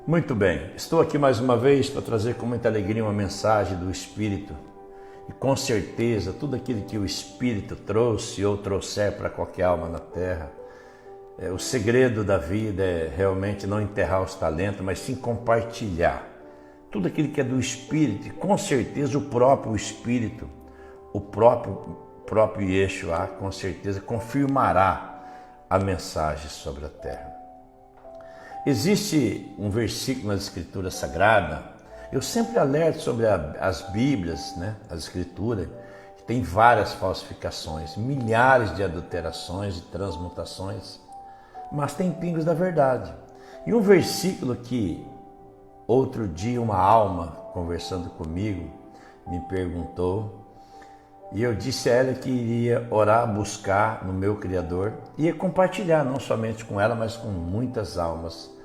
Muito bem, estou aqui mais uma vez para trazer com muita alegria uma mensagem do Espírito. E com certeza, tudo aquilo que o Espírito trouxe ou trouxer para qualquer alma na terra, o segredo da vida é realmente não enterrar os talentos, mas sim compartilhar. Tudo aquilo que é do Espírito, e com certeza o próprio Espírito, o próprio Yeshua, com certeza confirmará a mensagem sobre a terra. Existe um versículo na Escritura Sagrada, eu sempre alerto sobre as Bíblias, as Escrituras, que tem várias falsificações, milhares de adulterações e transmutações, mas tem pingos da verdade. E um versículo que outro dia uma alma conversando comigo me perguntou, e eu disse a ela que iria orar, buscar no meu Criador, e ia compartilhar não somente com ela, mas com muitas almas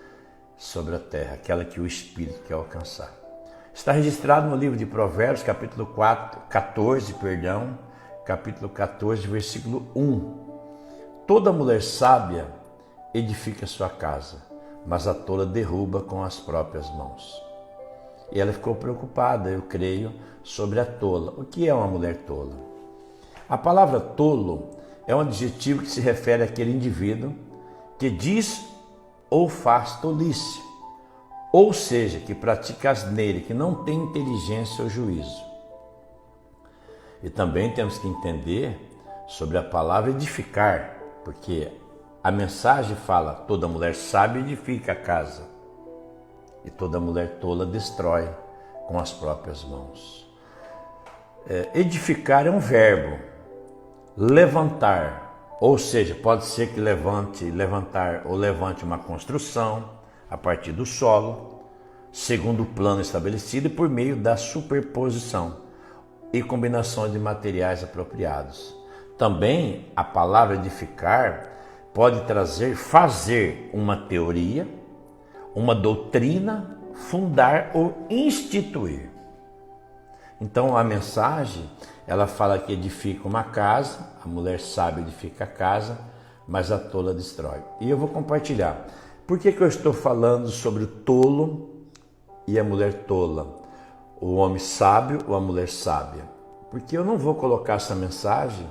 sobre a terra, aquela que o Espírito quer alcançar. Está registrado no livro de Provérbios, capítulo 14, versículo 1. Toda mulher sábia edifica sua casa, mas a tola derruba com as próprias mãos. E ela ficou preocupada, eu creio, sobre a tola. O que é uma mulher tola? A palavra tolo é um adjetivo que se refere àquele indivíduo que diz ou faz tolice, ou seja, que pratica asneira, que não tem inteligência ou juízo. E também temos que entender sobre a palavra edificar, porque a mensagem fala: toda mulher sábia edifica a casa, e toda mulher tola destrói com as próprias mãos. Edificar é um verbo, levantar, ou seja, pode ser que levantar ou levante uma construção a partir do solo, segundo o plano estabelecido e por meio da superposição e combinação de materiais apropriados. Também a palavra edificar pode fazer uma teoria, uma doutrina, fundar ou instituir. Então a mensagem, ela fala que edifica uma casa, a mulher sábia edifica a casa, mas a tola destrói. E eu vou compartilhar. Por que eu estou falando sobre o tolo e a mulher tola? O homem sábio ou a mulher sábia? Porque eu não vou colocar essa mensagem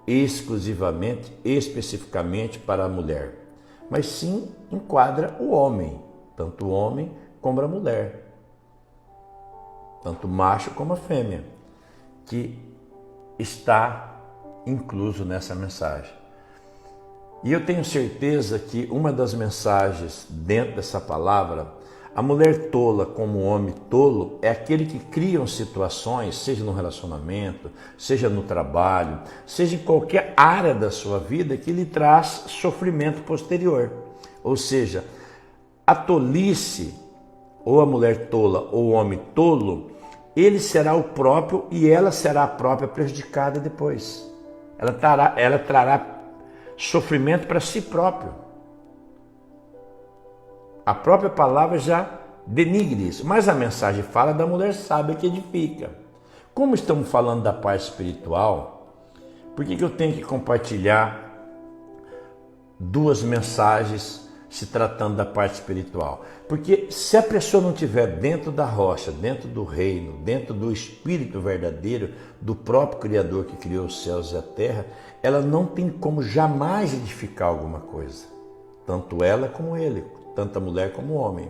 exclusivamente, especificamente para a mulher, mas sim enquadra o homem, tanto o homem como a mulher, tanto o macho como a fêmea, que está incluso nessa mensagem. E eu tenho certeza que uma das mensagens dentro dessa palavra, a mulher tola como o homem tolo, é aquele que cria situações, seja no relacionamento, seja no trabalho, seja em qualquer área da sua vida, que lhe traz sofrimento posterior. Ou seja, a tolice, ou a mulher tola, ou o homem tolo, ele será o próprio e ela será a própria prejudicada depois. Ela trará sofrimento para si próprio. A própria palavra já denigre isso, mas a mensagem fala da mulher sábia que edifica. Como estamos falando da parte espiritual, por que eu tenho que compartilhar duas mensagens se tratando da parte espiritual? Porque se a pessoa não estiver dentro da rocha, dentro do reino, dentro do Espírito verdadeiro, do próprio Criador que criou os céus e a terra, ela não tem como jamais edificar alguma coisa. Tanto ela como ele, tanto a mulher como o homem.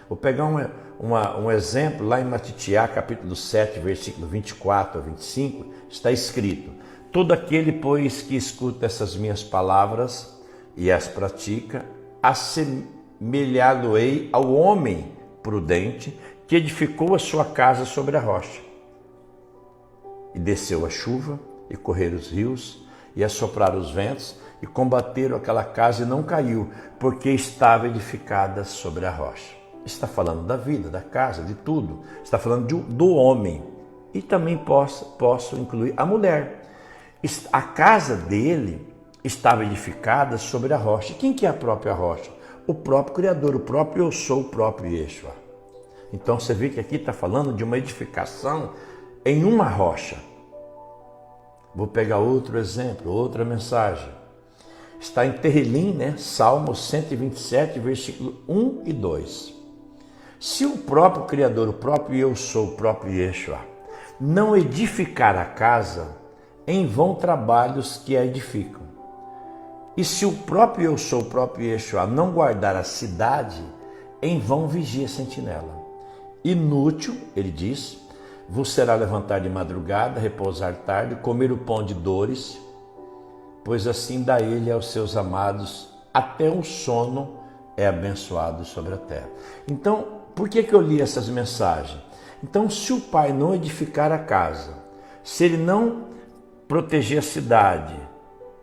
Vou pegar um exemplo, lá em Matitiá, capítulo 7, versículo 24 a 25, está escrito: todo aquele, pois, que escuta essas minhas palavras e as pratica, assemelhá-lo-ei ao homem prudente que edificou a sua casa sobre a rocha. E desceu a chuva, e correram os rios, e assopraram os ventos, e combateram aquela casa e não caiu, porque estava edificada sobre a rocha. Está falando da vida, da casa, de tudo. Está falando do homem. E também posso incluir a mulher. A casa dele estava edificada sobre a rocha. Quem que é a própria rocha? O próprio Criador, o próprio Eu Sou, o próprio Yeshua. Então você vê que aqui está falando de uma edificação em uma rocha. Vou pegar outro exemplo, outra mensagem. Está em Terrilim, Salmo 127, versículo 1 e 2. Se o próprio Criador, o próprio Eu Sou, o próprio Yeshua, não edificar a casa, em vão trabalhos que a edificam. E se o próprio Eu Sou, o próprio Yeshua, não guardar a cidade, em vão vigia a sentinela. Inútil, ele diz, vos será levantar de madrugada, repousar tarde, comer o pão de dores, pois assim dá ele aos seus amados, até o sono é abençoado sobre a terra. Então, por que eu li essas mensagens? Então, se o pai não edificar a casa, se ele não proteger a cidade,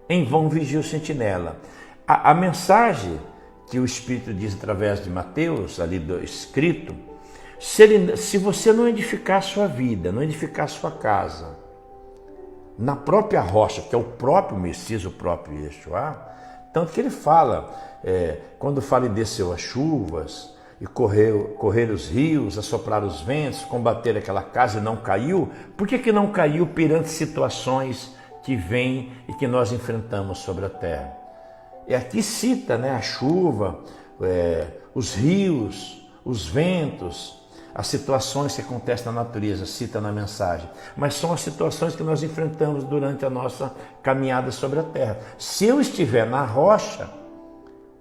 em vão vigia o sentinela. A mensagem que o Espírito diz através de Mateus, ali do escrito, se você não edificar a sua vida, não edificar a sua casa, na própria rocha, que é o próprio Messias, o próprio Yeshua, tanto que ele fala, quando fala em desceu as chuvas, e correr os rios, assoprar os ventos, combater aquela casa e não caiu, por que não caiu perante situações que vêm e que nós enfrentamos sobre a terra? E aqui cita, a chuva, os rios, os ventos, as situações que acontecem na natureza, cita na mensagem. Mas são as situações que nós enfrentamos durante a nossa caminhada sobre a terra. Se eu estiver na rocha,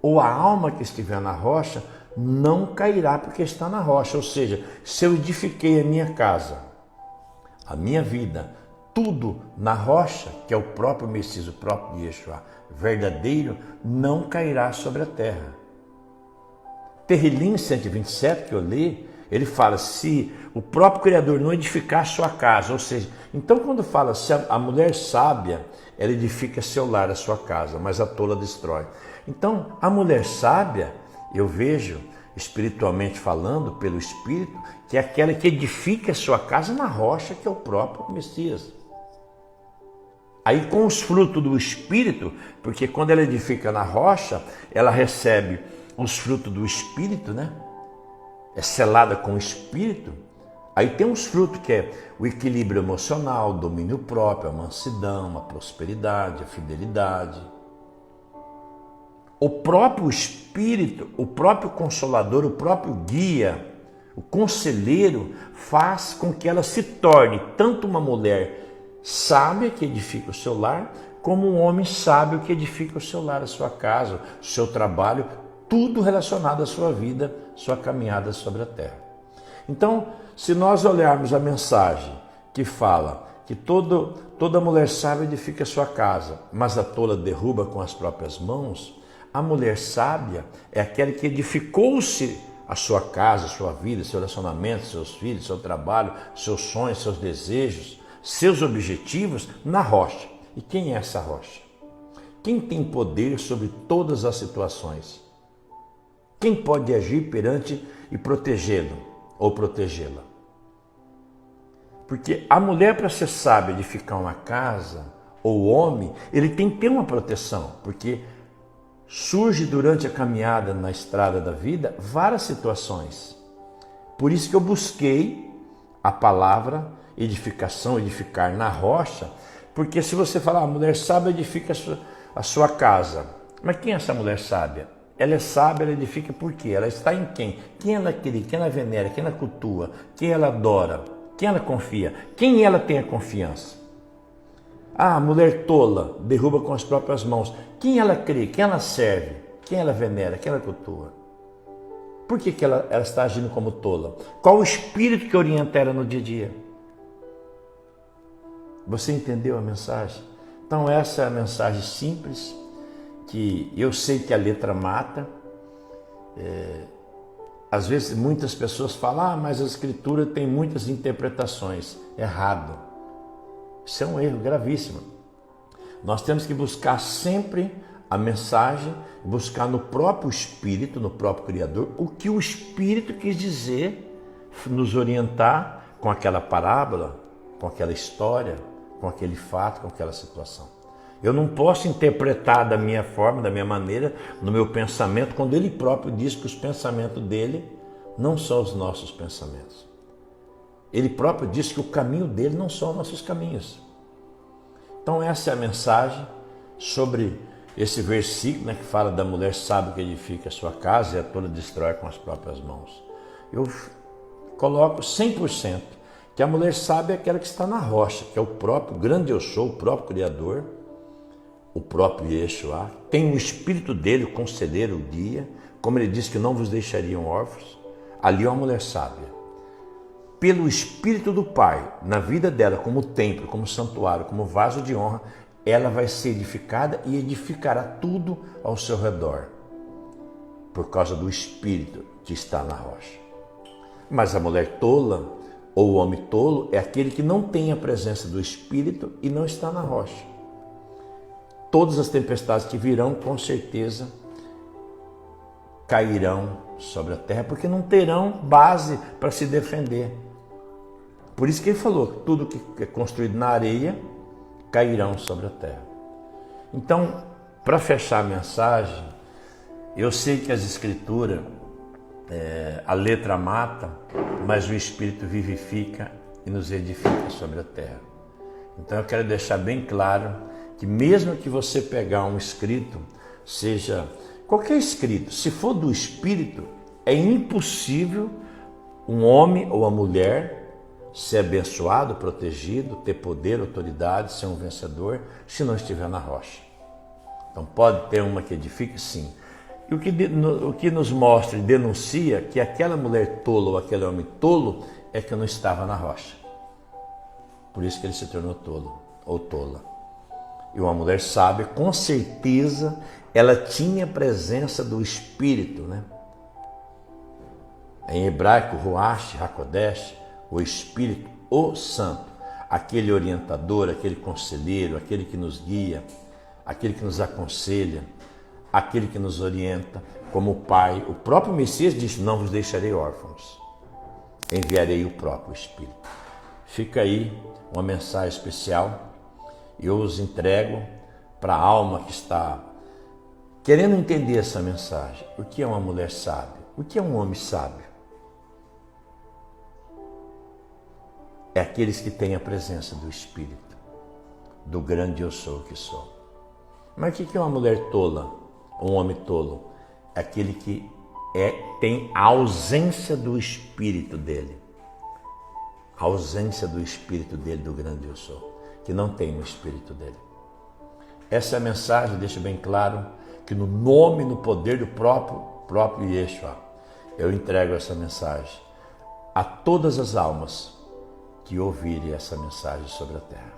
ou a alma que estiver na rocha, não cairá porque está na rocha. Ou seja, se eu edifiquei a minha casa, a minha vida, tudo na rocha, que é o próprio Messias, o próprio Yeshua, verdadeiro, não cairá sobre a terra. Terrilim 127, que eu li, ele fala, se o próprio Criador não edificar a sua casa, ou seja, então quando fala, se a mulher sábia, ela edifica seu lar, a sua casa, mas a tola destrói. Então, a mulher sábia, eu vejo, espiritualmente falando, pelo Espírito, que é aquela que edifica a sua casa na rocha, que é o próprio Messias. Aí com os frutos do Espírito, porque quando ela edifica na rocha, ela recebe os frutos do Espírito, É selada com o Espírito. Aí tem uns frutos que é o equilíbrio emocional, o domínio próprio, a mansidão, a prosperidade, a fidelidade. O próprio Espírito, o próprio Consolador, o próprio Guia, o Conselheiro, faz com que ela se torne tanto uma mulher sábia que edifica o seu lar, como um homem sábio que edifica o seu lar, a sua casa, o seu trabalho, tudo relacionado à sua vida, sua caminhada sobre a terra. Então, se nós olharmos a mensagem que fala que toda mulher sábia edifica a sua casa, mas a tola derruba com as próprias mãos, a mulher sábia é aquela que edificou-se a sua casa, a sua vida, seu relacionamento, seus filhos, seu trabalho, seus sonhos, seus desejos, seus objetivos na rocha. E quem é essa rocha? Quem tem poder sobre todas as situações? Quem pode agir perante e protegê-lo ou protegê-la? Porque a mulher, para ser sábia, edificar uma casa, ou o homem, ele tem que ter uma proteção, porque surge durante a caminhada na estrada da vida várias situações. Por isso que eu busquei a palavra edificação, edificar na rocha, porque se você falar, a mulher sábia edifica a sua casa. Mas quem é essa mulher sábia? Ela é sábia, ela edifica por quê? Ela está em quem? Quem ela queria, quem ela venera, quem ela cultua, quem ela adora, quem ela confia, quem ela tem a confiança. Ah, a mulher tola, derruba com as próprias mãos. Quem ela crê, quem ela serve, quem ela venera, quem ela cultua. Por que ela está agindo como tola? Qual o espírito que orienta ela no dia a dia? Você entendeu a mensagem? Então essa é a mensagem simples, que eu sei que a letra mata. Às vezes muitas pessoas falam, mas a escritura tem muitas interpretações. Errado. Isso é um erro gravíssimo. Nós temos que buscar sempre a mensagem, buscar no próprio Espírito, no próprio Criador, o que o Espírito quis dizer, nos orientar com aquela parábola, com aquela história, com aquele fato, com aquela situação. Eu não posso interpretar da minha forma, da minha maneira, no meu pensamento, quando ele próprio diz que os pensamentos dele não são os nossos pensamentos. Ele próprio diz que o caminho dele não são os nossos caminhos. Então essa é a mensagem sobre esse versículo, que fala da mulher sábia que edifica a sua casa e a tola destrói com as próprias mãos. eu coloco 100%, que a mulher sábia é aquela que está na rocha, que é o próprio grande eu sou, o próprio Criador, o próprio Yeshua, tem o Espírito dele, o conselheiro, o guia, como ele disse que não vos deixariam órfãos, ali é uma mulher sábia. Pelo Espírito do Pai, na vida dela, como templo, como santuário, como vaso de honra, ela vai ser edificada e edificará tudo ao seu redor, por causa do Espírito que está na rocha. Mas a mulher tola, ou o homem tolo, é aquele que não tem a presença do Espírito e não está na rocha. Todas as tempestades que virão, com certeza, cairão sobre a terra, porque não terão base para se defender. Por isso que ele falou que tudo que é construído na areia, cairão sobre a terra. Então, para fechar a mensagem, eu sei que as Escrituras, a letra mata, mas o Espírito vivifica e nos edifica sobre a terra. Então eu quero deixar bem claro que mesmo que você pegar um escrito, seja qualquer escrito, se for do Espírito, é impossível um homem ou a mulher ser abençoado, protegido, ter poder, autoridade, ser um vencedor, se não estiver na rocha. Então pode ter uma que edifique, sim. E o que nos mostra e denuncia que aquela mulher tola ou aquele homem tolo é que não estava na rocha. Por isso que ele se tornou tolo ou tola. E uma mulher sábia, com certeza, ela tinha presença do Espírito, né? Em hebraico, Ruach, Hakodesh, o Espírito, o Santo, aquele orientador, aquele conselheiro, aquele que nos guia, aquele que nos aconselha, aquele que nos orienta, como o Pai. O próprio Messias disse: não vos deixarei órfãos, enviarei o próprio Espírito. Fica aí uma mensagem especial e eu os entrego para a alma que está querendo entender essa mensagem. O que é uma mulher sábia? O que é um homem sábio? É aqueles que têm a presença do Espírito, do grande eu sou que sou. Mas o que é uma mulher tola? Um homem tolo? É aquele que tem a ausência do Espírito dele. A ausência do Espírito dele, do grande eu sou, que não tem o Espírito dele. Essa é a mensagem, deixa bem claro, que no nome e no poder do próprio Yeshua, eu entrego essa mensagem a todas as almas que ouvirem essa mensagem sobre a terra.